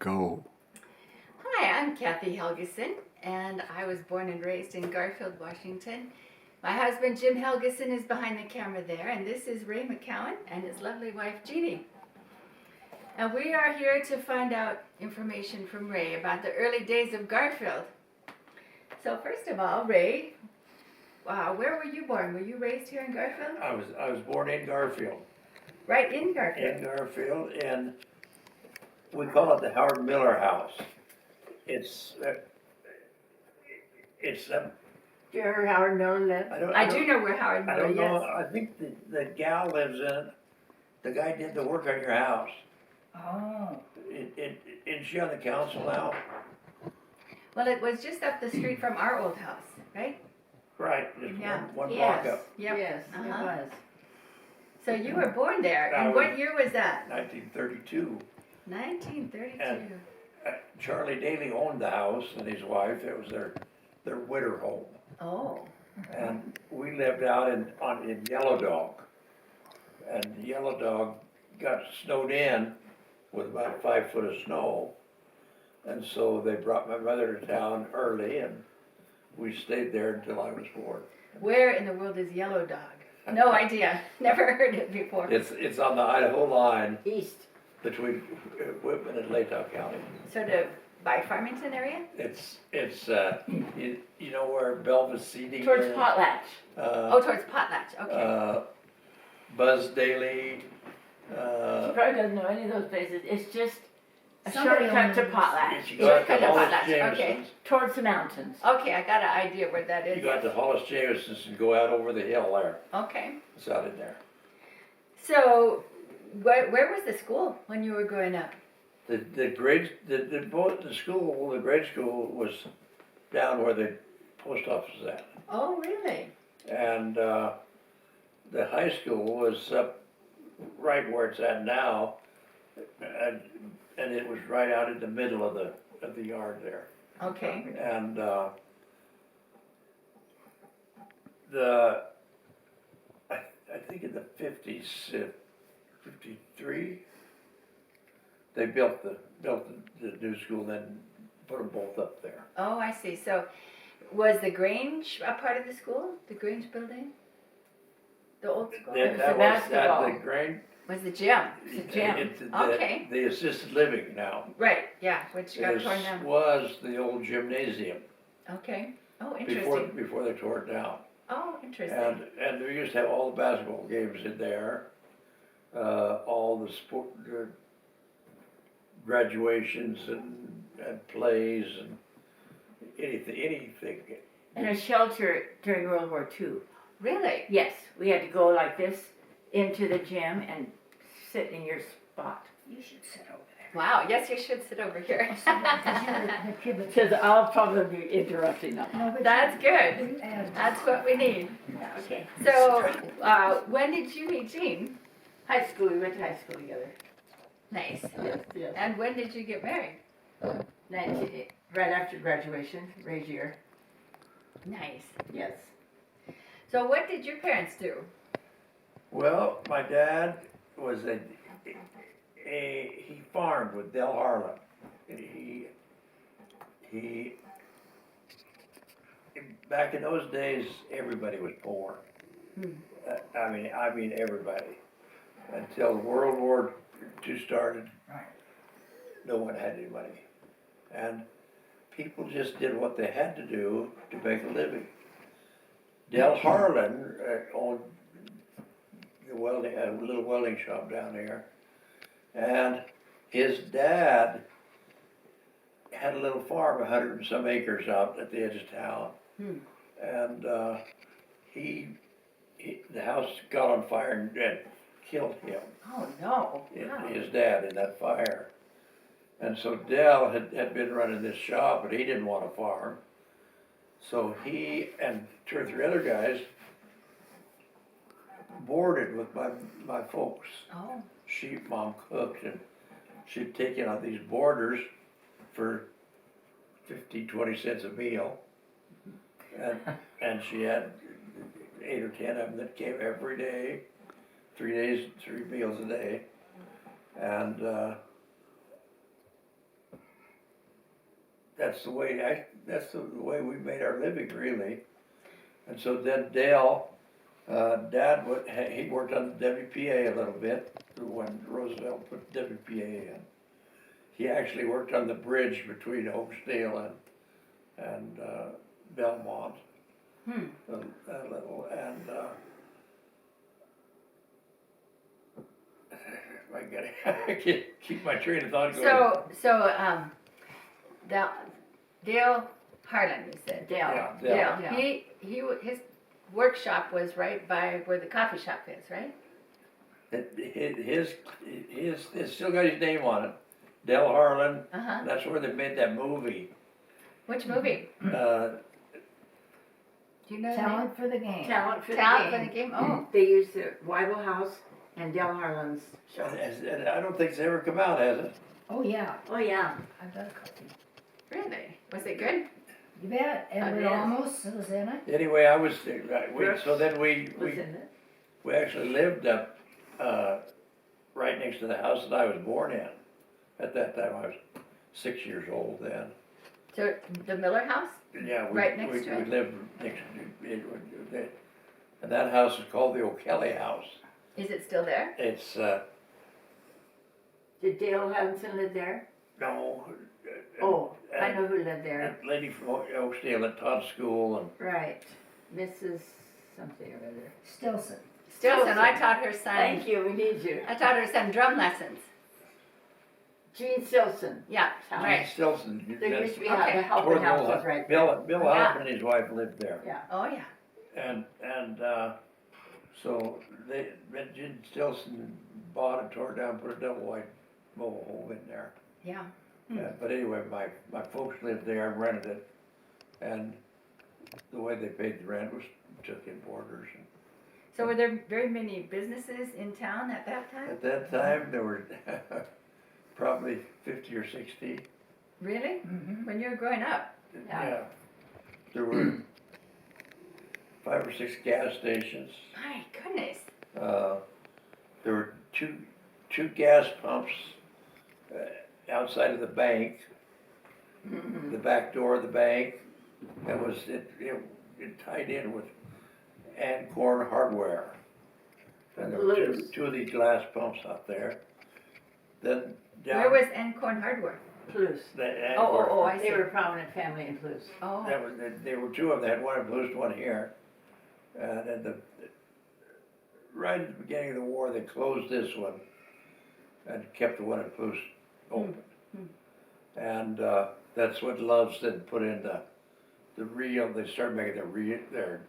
go. Hi, I'm Kathy Helgeson, and I was born and raised in Garfield, Washington. My husband, Jim Helgeson, is behind the camera there, and this is Ray McCown and his lovely wife, Jeannie. And we are here to find out information from Ray about the early days of Garfield. So first of all, Ray, where were you born? Were you raised here in Garfield? I was born in Garfield. Right in Garfield? In Garfield, and we call it the Howard Miller House. It's Do you ever Howard Miller live? I do know where Howard I Miller, don't know, yes. I think the gal lives in it. The guy did the work on your house. Oh. Is she on the council now? Well, it was just up the street from our old house, right? Right, just Yeah. one block Yes. up, Yep. Yes, it Uh-huh. was. So you were born there, I and was- what year was that? 1932. 1932. And- Charlie Daly owned the house and his wife. It was their winter home. Oh, And we lived out in Yellow Dog. And Yellow Dog got snowed in with about 5 foot of snow. And so they brought my mother to town early and we stayed there until I was born. where in the world is Yellow Dog? No idea. Never heard it before. It's on the Idaho line East. between Whitman and Latah County. Sort of by Farmington area? It's you know where Belvis Seating Towards is? Potlatch. Oh, towards Potlatch. Okay. Buzz Daly, She probably doesn't know any of those places. It's just a Somebody shortcut to owns- Potlatch. you got Shortcut the to Hollis Potlatch, okay. Jamesons. Towards the mountains. Okay, I got an idea where that You is. got the Hollis Jamesons and go out over the hill there. Okay. It's out in there. So, where was the school when you were growing up? The grade the school was down where the post office is at, Oh, really? and the high school was up right where it's at now, and it was right out in the middle of the yard there. Okay. And I think in the 50s, 53, they built the new school, then put them both up there. Oh, I see. So, was the Grange a part of the school? The Grange building? The old school? That the was basketball. the grain. Was the gym? The gym. Okay. The assisted living now. Right, yeah, which got This torn down. was the old gymnasium Okay. Oh, before interesting. they tore it down. Oh, interesting. And we used to have all the basketball games in there, all the sport graduations and plays and anything. And a shelter during World War II. Really? Yes, we had to go like this into the gym and sit in your spot. You should sit over there. Wow, yes, you should sit over here. The kid that- Because I'll probably be interrupting them. No, but That's good. we add- That's what we need. Okay. So, when did you meet Jean? High school, we went to high school together. Nice. Yes, yes. And when did you get married? Right after graduation, Ray's year. Nice. Yes. So, what did your parents do? Well, my dad was he farmed with Del Harlan. He back in those days, everybody was poor. I mean everybody. Until World War II started, Right. no one had any money, and people just did what they had to do to make a living. Del Harlan owned a little welding shop down there, and his dad had a little farm, 100 and some acres out at the edge of town, and the house got on fire and killed him. Oh, no. His dad in that fire. And so Del had been running this shop, but he didn't want to farm. So he and 2 or 3 other guys boarded with my folks. Oh, Mom cooked, and she'd take in on these boarders for 15, 20 cents a meal. And she had 8 or 10 of them that came every day, 3 days, 3 meals a day. And that's the way we made our living, really. And so then Dale, Dad, he worked on the WPA a little bit when Roosevelt put WPA in. He actually worked on the bridge between Oakdale and Belmont. A little, and I can't keep my train of thought going. Dale Harlan, you said. Dale. Yeah, Dale. Yeah. His workshop was right by where the coffee shop is, right? His still got his name on it, Dale Harlan. Uh-huh. That's where they made that movie. Which movie? Do you know the name? Talent for the game. Talent for Talent the for the Game. Game? Oh, They used the Whittle House and Dale Harlan's show. And I don't think it's ever come out, has it? Oh, yeah, Oh, yeah. I've got a copy. really? Was it good? You bet, Edward yes. Almost was in it. Anyway, so then Was in it. we actually lived up, right next to the house that I was born in. At that time, I was 6 years old then. So the Miller House? Yeah, Right next to we it? lived next to it. And that house is called the O'Kelly House. Is it still there? It's, Did Dale Hudson live there? no. Oh, I know who lived there. A lady from Oakdale that taught school and, Right. Mrs. something or other. Stilson. Stilson, I taught her son. Thank you, we need you. I taught her son drum lessons. Jean Stilson. Yeah, House. right. Stilson. There used to be Okay. the helping house was right there. Bill Yeah. Hoffman and his wife lived there. Yeah. Oh, yeah. And so Jim Stilson bought and tore down, put a double wide mobile home in there. Yeah. But anyway, my folks lived there, rented it, and the way they paid the rent was took in boarders. So were there very many businesses in town at that time? At that time, there were probably 50 or 60. Really? Mm-hmm. When you were growing up? Yeah. There were 5 or 6 gas stations. My goodness. There were two gas pumps outside of the bank, the back door of the bank. That was it tied in with Ancorn Hardware. And there were two of these glass pumps out there. Then down. Where was Encorn Hardware? Plus. Oh, I They see. were a prominent family in Plus. Oh, There were 2 of them. They had one in Blues, one here. And then right at the beginning of the war, they closed this one and kept the one in Blues open. And that's what Love's then put in the reel. They started making their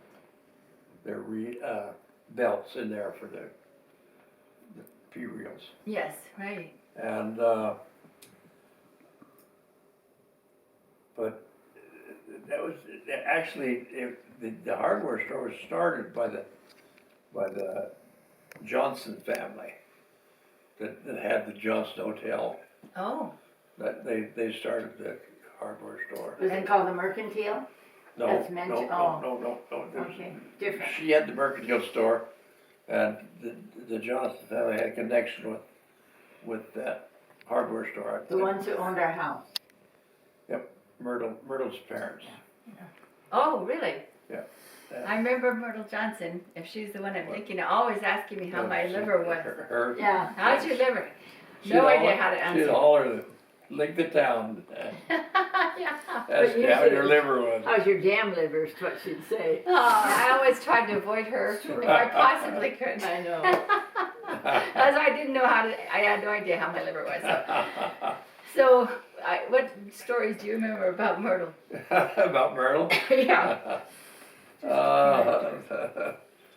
belts in there for the P reels. yes, right. And but that was actually the hardware store was started by the Johnson family that had the Johnson Hotel. Oh, That they started the hardware store. Was it called the Mercantile? No, That's meant no, to- no. There was- Okay, different. She had the Mercantile store, and the Johnson family had a connection with that hardware store. The ones who owned our house. Myrtle's parents. oh, really? Yeah. I remember Myrtle Johnson, if she's the one I'm thinking, of, always asking me how my liver was. Her. Yeah. How's your liver? she'd No idea holler- how to She'd answer. holler the link the town, Yeah. ask you you how should- your liver was. How's your jam liver is what she'd say. Oh, I always tried to avoid her if I possibly could. I know. As I didn't know I had no idea how my liver was. So, what stories do you remember about Myrtle? About Myrtle? Yeah,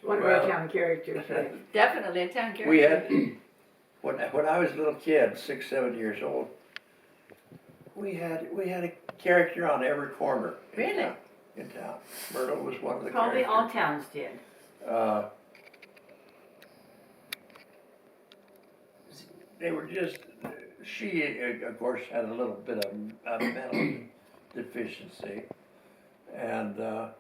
One of our town characters, right? definitely a town character. We had, when I was a little kid, 6, 7 years old, we had a character on every corner. Really? In town. Myrtle was one of the Probably all characters. towns did. They were just, she, of course, had a little bit of a mental deficiency. And the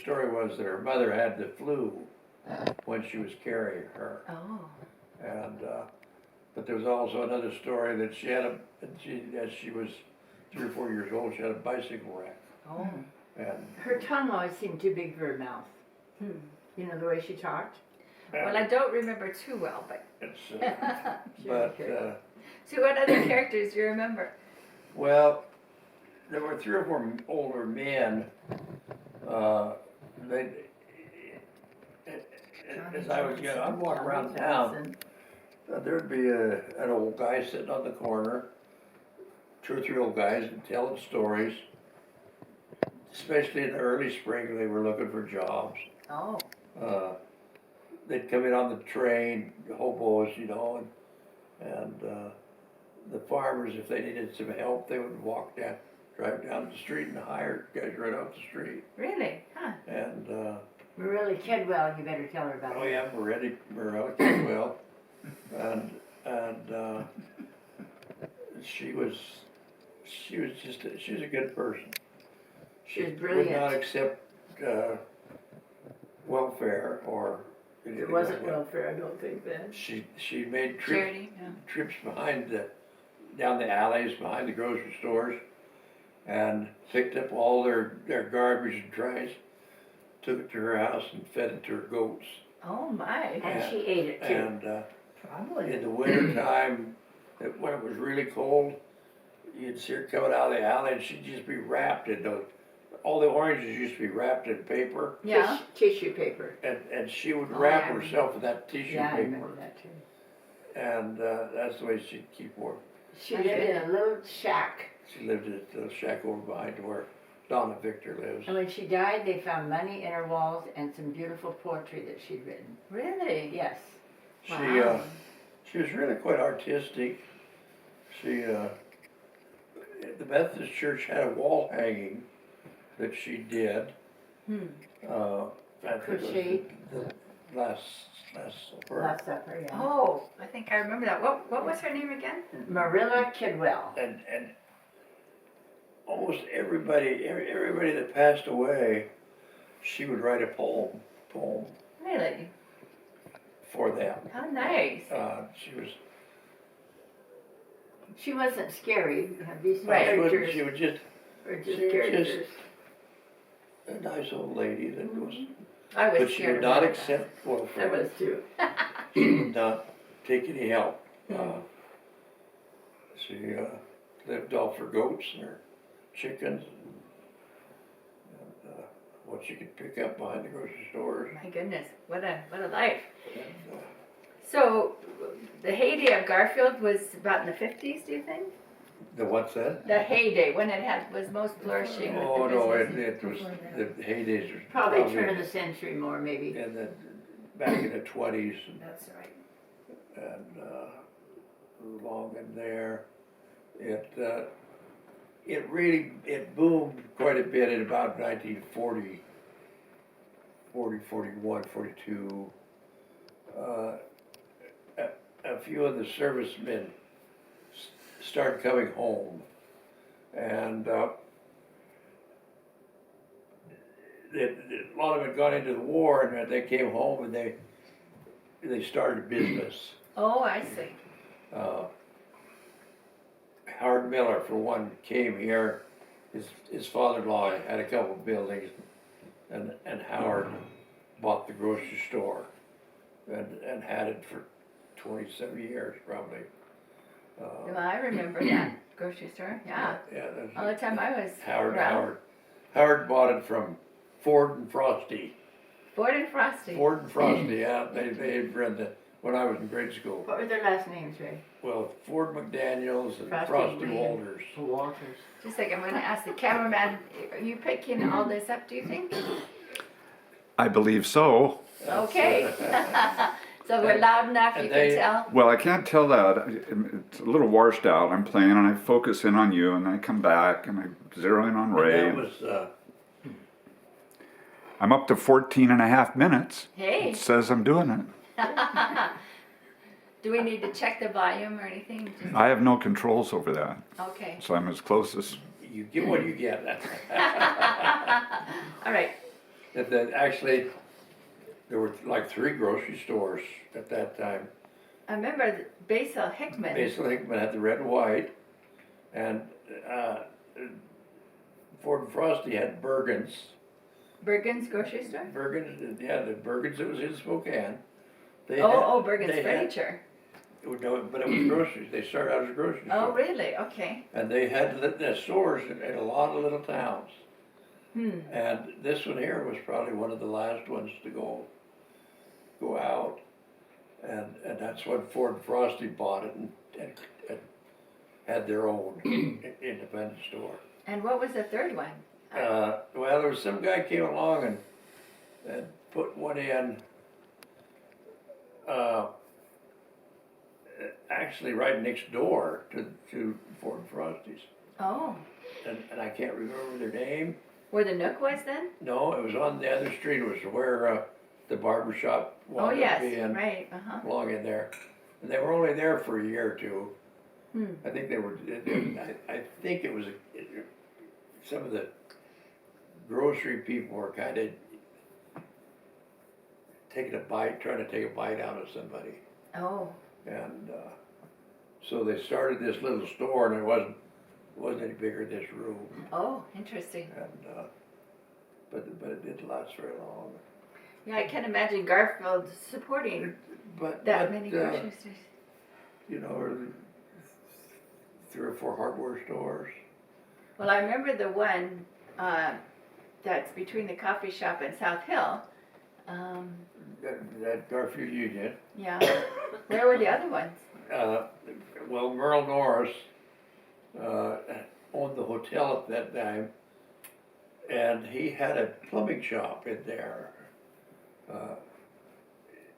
story was that her mother had the flu when she was carrying her. Oh, And, but there was also another story that she had as she was 3 or 4 years old, she had a bicycle wreck. Oh. And, Her tongue always seemed too big for her mouth. You know, the way she talked? Well, I don't remember too well, but. it's, She but, was good. So what other characters do you remember? well, there were 3 or 4 older men, they, as I was young, I'd walk around town, there'd be an old guy sitting on the corner, 2 or 3 old guys telling stories. Especially in the early spring, they were looking for jobs. Oh. They'd come in on the train, hobos, you know, and the farmers, if they needed some help, they would drive down the street and hire guys right off the street. Really? Huh. And, Marilla Kidwell, you better tell her about oh her. yeah, Morella Kidwell. And she was a good person. She was would brilliant. not accept welfare or anything It wasn't like that. welfare, I don't think then. She made Charity? Yeah. trips down the alleys behind the grocery stores and picked up all their garbage and trash, took it to her house and fed it to her goats. Oh my. And she ate it too. And Probably. in the winter time, when it was really cold, you'd see her coming out of the alley and she'd just be wrapped in all the oranges used to be wrapped in paper, Yeah. Tissue paper. and she would Oh, wrap yeah, I herself in that tissue Yeah, I paper. remember that too. And that's the way she'd keep warm. She lived in a little shack. She lived in a little shack over behind where Donna Victor lives. And when she died, they found money in her walls and some beautiful poetry that she'd written. Really? Yes. Wow. She was really quite artistic. The Methodist Church had a wall hanging that she did. I think it was Crocheted. the last supper. Last Supper, yeah. Oh, I think I remember that. What was her name again? Marilla Kidwell. And almost everybody that passed away, she would write a poem Really? for them. How nice. She wasn't scary. These Right. characters She was just were just she was characters. a nice old lady that was, I was but she scared would not about accept I welfare. was too. She would not take any help. She lived off her goats and her chickens and what she could pick up behind the grocery stores. that. My goodness, what a life. And, So, the heyday of Garfield was about in the 50s, do you think? the what's that? The heyday, when it was most flourishing with Oh the no, business. it was the heydays was Probably turn of the century more, maybe. in the back in the 20s That's right. and along in there. It really boomed quite a bit in about 1940, 41, 42. A few of the servicemen started coming home, and a lot of them had gone into the war, and they came home and they started a business. Oh, I see. Howard Miller, for one, came here. His father-in-law had a couple of buildings, and Howard bought the grocery store and had it for 27 years probably. Well, I remember that grocery store, yeah. Yeah, All the time I was around. Howard bought it from Ford and Frosty. Ford and Frosty. Ford and Frosty, yeah, they had read that when I was in grade school. What were their last names, Ray? Well, Ford McDaniels and Frosty Frosty William. Walters. Walters. Just like I'm going to ask the cameraman, are you picking all this up, do you think? I believe so. Okay. So we're loud enough, you And can they- tell? Well, I can't tell that. It's a little washed out. I'm playing and I focus in on you and I come back and I zero in on Ray. And that was, I'm up to 14 and a half minutes. Hey, It says I'm doing it. do we need to check the volume or anything? Just- I have no controls over that. Okay. So I'm as close as. you get what you get. All right. Actually, there were like 3 grocery stores at that time. I remember Basil Hickman. Basil Hickman had the red and white, and Ford and Frosty had Bergen's. Bergen's grocery store? Bergen's, yeah, the Bergen's that was in Spokane. They Oh, had- Bergen's they had- furniture. No, but it was groceries. They started out as a grocery Oh, store. really? Okay. And they had their stores in a lot of little towns. Hmm. And this one here was probably one of the last ones to go out. And that's when Ford and Frosty bought it and had their own independent store. And what was the third one? Well, there was some guy came along and put one in, actually right next door to Ford and Frosty's. Oh, And I can't remember their name. where the Nook was then? No, it was on the other street. It was where the barber shop Oh, wound up yes, being, right, uh-huh. along in there. And they were only there for a year or two. Hmm. I think they were, I think it was, some of the grocery people were kind of trying to take a bite out of somebody. Oh, And so they started this little store, and it wasn't any bigger than this room. oh, interesting. And but it didn't last very long. Yeah, I can imagine Garfield supporting But that many grocery stores. you know, 3 or 4 hardware stores. Well, I remember the one that's between the coffee shop and South Hill. That Garfield Union. Yeah. Where were the other ones? Well, Merle Norris owned the hotel at that time, and he had a plumbing shop in there,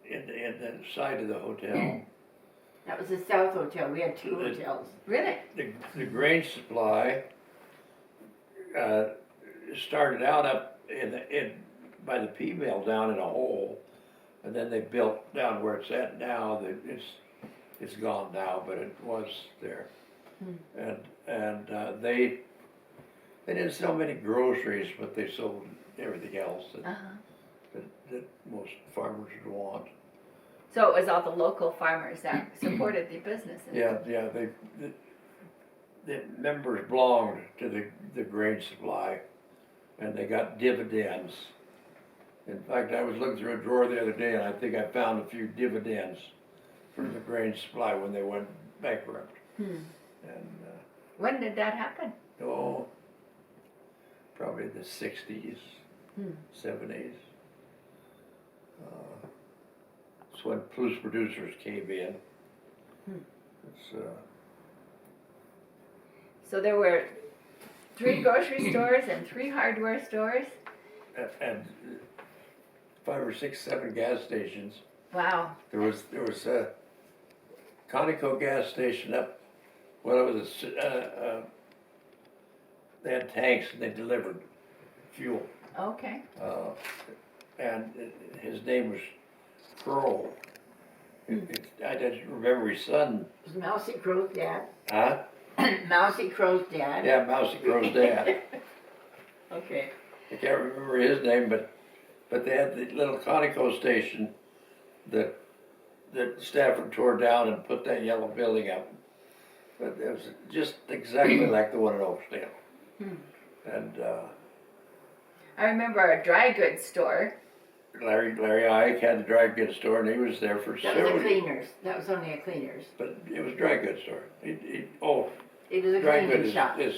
in the side of the hotel. That was the South Hotel, we had 2 hotels. Really? The Grange Supply started out up by the P mill down in a hole, and then they built down where it's at now. It's gone now, but it was there. And they didn't sell many groceries, but they sold everything else Uh-huh. that most farmers would want. So it was all the local farmers that supported the businesses. Yeah, the members belonged to the grain supply, and they got dividends. In fact, I was looking through a drawer the other day, and I think I found a few dividends from the grain supply when they went bankrupt. Hmm. And, When did that happen? probably the 60s, Hmm. 70s. That's when Plus Producers came in. It's, So there were 3 grocery stores and 3 hardware stores. and 5 or 6, 7 gas stations. Wow. There was a Conoco gas station up, well, it was they had tanks and they delivered fuel. Okay. And his name was Crow. I didn't remember his son. Was Mousy Crow's dad? Huh? Mousy Crow's dad? Yeah, Mousy Crow's dad. Okay. I can't remember his name, but they had the little Conoco station that Stafford tore down and put that yellow building up. But it was just exactly like the one at Oakdale. And I remember a dry goods store. Larry Ike had the dry goods store, and he was there for That was several a cleaners, that was only a cleaners. But it was a dry goods store. It was a Dry cleaning goods shop. is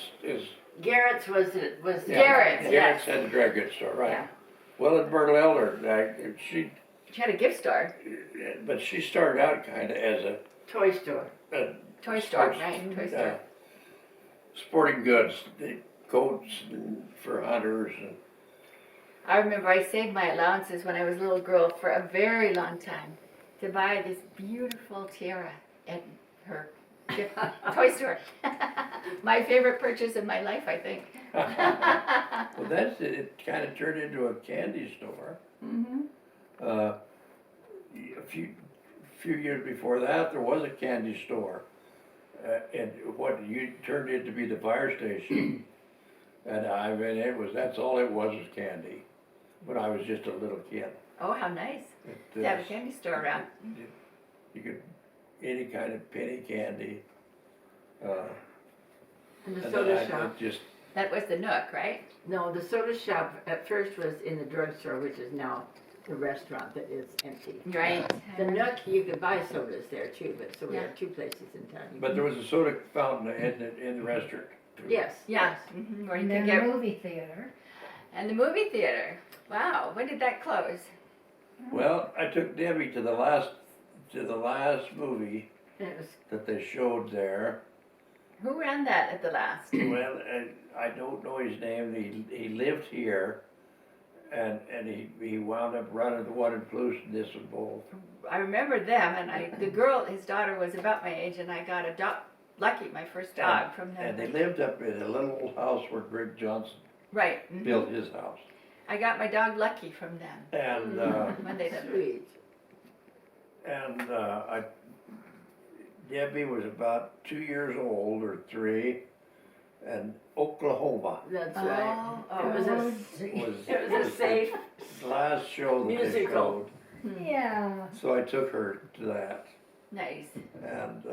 Garrett's was. Garrett's, Garrett's yes. had a dry goods store, right? Yeah. Well, at Myrtle Elder, She had a gift store. but she started out kind of as Toy store. a Toy store, sports- right? Toy store. sporting goods, the coats for hunters and I remember I saved my allowances when I was a little girl for a very long time to buy this beautiful tiara at her gift toy store. My favorite purchase of my life, I think. well, it kind of turned into a candy store. Mm-hmm. A few years before that, there was a candy store, and what you turned into be the fire station. And I mean, that's all it was candy. When I was just a little kid, Oh, how nice it, to have a candy store around. you could any kind of penny candy. And the And soda then shop. That was the Nook, right? No, the soda shop at first was in the drugstore, which is now the restaurant that is empty. Right. The Nook, you could buy sodas there too, but so we Yeah. have two places in town. You but can- there was a soda fountain in the restaurant. Yes. Yeah. yes. Where you And could then get the movie theater. and the movie theater. Wow, when did that close? Well, I took Debbie to the last movie And it was, that they showed there. Who ran that at the last? Well, I don't know his name. He lived here, and he wound up running the one in Palouse, and this was both. I remember them, and the girl, his daughter, was about my age, and I got a dog, Lucky, my first dog, from them. And they lived up in a little old house where Greg Johnson Right. built his house. I got my dog Lucky from them And when they lived. sweet. Debbie was about 2 years old or 3, and Oklahoma That's right. Oh, It was Oh, a, gee. was it was a safe, the last show that they Musical. showed. Yeah. So I took her to that, nice. and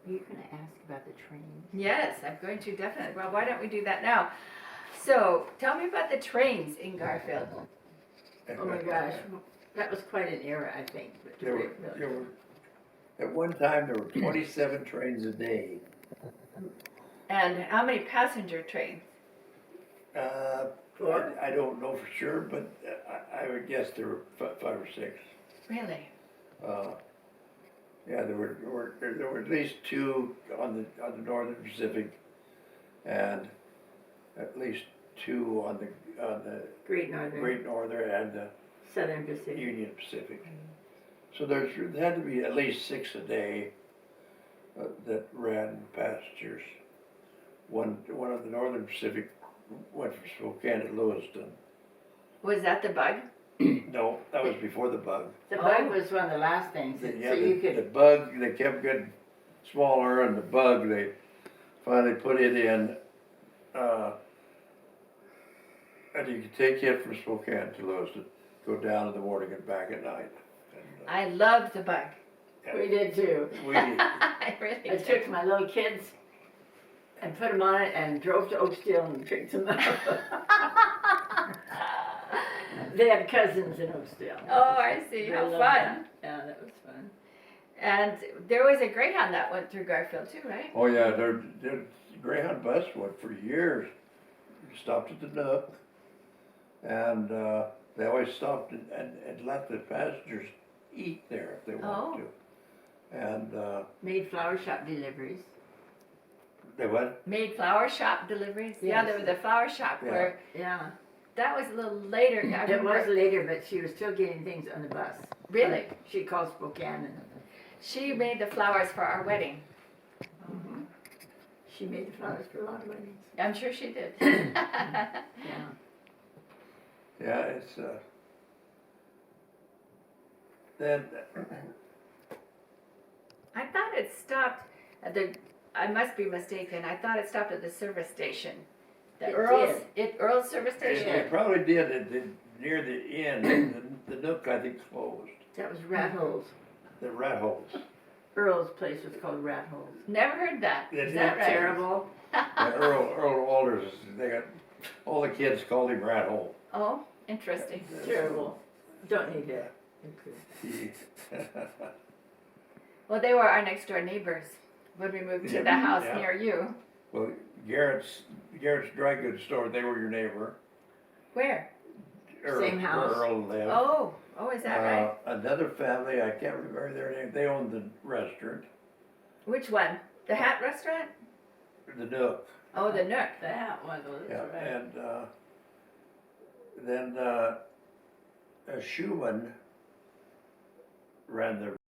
you're gonna ask about the train. Yes, I'm going to definitely. Well, why don't we do that now? So, tell me about the trains in Garfield. Oh my gosh, that was quite an era, I think. but There were, at one time, there were 27 trains a day. And how many passenger trains? I don't know for sure, but I would guess there were 5 or 6. Really? Yeah, there were at least 2 on the Northern Pacific, and at least 2 on the Great Northern, Great Northern and the Southern Pacific. Union Pacific. So there had to be at least 6 a day that ran passengers. One of the Northern Pacific went from Spokane to Lewiston. Was that the bug? No, that was before the bug. The Oh. bug was one of the last things, so Yeah, you the could, bug, they kept getting smaller, and the bug, they finally put it in, and you could take it from Spokane to Lewiston, go down in the morning and back at night. And, I loved the bug. we did too. we, I really I did. took my little kids and put them on it and drove to Oakdale and picked them up. They had cousins in Oakdale. Oh, I see. They How loved fun. that. Yeah, that was fun. And there was a Greyhound that went through Garfield too, right? oh yeah, their Greyhound bus went for years. Stopped at the Nook, and they always stopped and let the passengers eat there if they wanted to. And Made flower shop deliveries. they went, Made flower shop deliveries. Yeah, Yes. there was a flower shop Yeah. where Yeah, that was a little later. I it remember- was later, but she was still getting things on the bus. Really? She called Spokane and She made the flowers for our wedding. she made the flowers for a lot of weddings. I'm sure she did. Yeah. yeah, it's then I thought it stopped at the. I must be mistaken. I thought it stopped at the service station. The It Earl's. Earl's service it, station. it probably did near the end. The Nook, I think, closed. That was Rat Holes. The Rat Holes. Earl's place was called Rat Holes. Never heard that. It Is that is right? Terrible. And Earl Walters, they got all the kids called him Rat Hole. Oh, interesting. Terrible. Don't need that. Well, they were our next door neighbors when we moved to the house Yeah. near you. Well, Garrett's dry goods store, they were your neighbor. Where? Same house. Where Earl lived. Oh, is that right? Another family, I can't remember their name, they owned the restaurant, Which one? The Hat Restaurant? the Nook. Oh, the Nook. That one was Yeah, right. and then Schumann ran the